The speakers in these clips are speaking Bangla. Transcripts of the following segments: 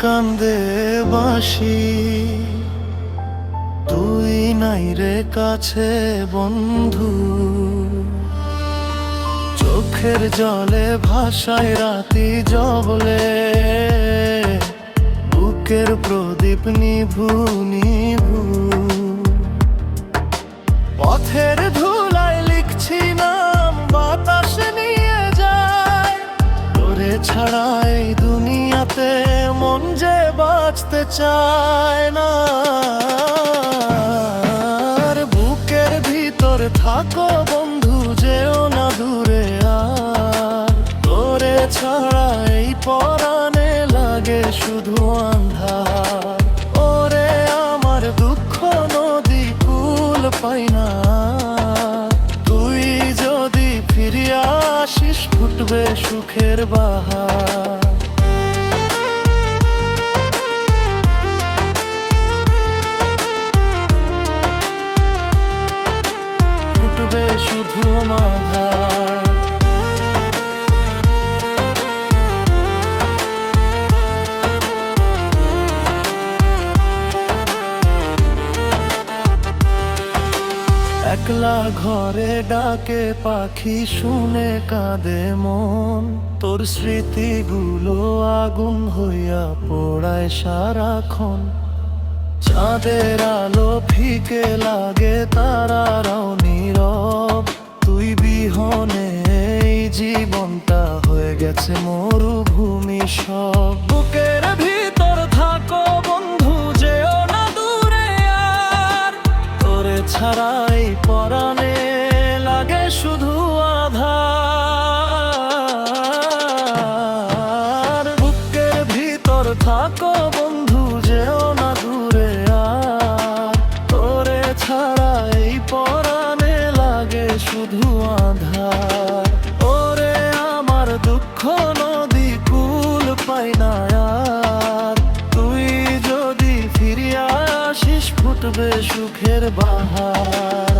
কান্দে বাঁশি, তুই নাই রে কাছে বন্ধু। চোখের জলে ভাষায় রাতি জবলে, বুকের প্রদীপ নিভু নিভু। পথের ধুলায় লিখছি নাম, বাতাস নিয়ে যায়। তোরে ছাড়া এই দুনিয়াতে মন যে বাঁচতে চায় না। আর বুকের ভিতর থাকো বন্ধু, যেও না দূরে আর। তোরে ছাড়া এই পরাণে লাগে শুধু আন্ধার। ওরে আমার দুঃখ নদী কুল পাই না, তুই যদি ফিরিয়া আসিস ফুটবে সুখের বাহার। ফুটবে শুধু মাধার। একলা ঘরে ডাকে পাখি, শুনে কাঁদে মন। তোর স্মৃতিগুলো আগুন হইয়া পোড়ায় সারাক্ষণ। চাঁদের আলো ফিকে লাগে, তারারাও নীরব। তুই বিহনে এই জীবনটা হয়ে গেছে মরুভূমি সব। বুকের ভিতর থাকো বন্ধু, যেও না দূরে আর। তোরে ছাড়া এই পরাণে লাগে শুধু আধার। বুকের ভিতর থাকো বন্ধু, যেও না দূরে আর। তোরে ছাড়া এই পরাণে লাগে শুধু আধার। ওরে আমার দুঃখ নদী কুল পাই না আর। তুই যদি ফিরিয়া আসিস ফুটবে সুখের বাহার।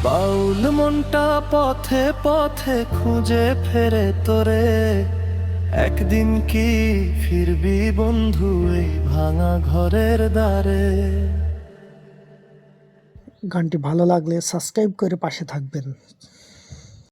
বাউল মনটা পথে পথে খুঁজে ফেরে তোরে। একদিন কি ফিরবি বন্ধু এই ভাঙা ঘরের দ্বারে। গানটি ভালো লাগলে সাবস্ক্রাইব করে পাশে থাকবেন।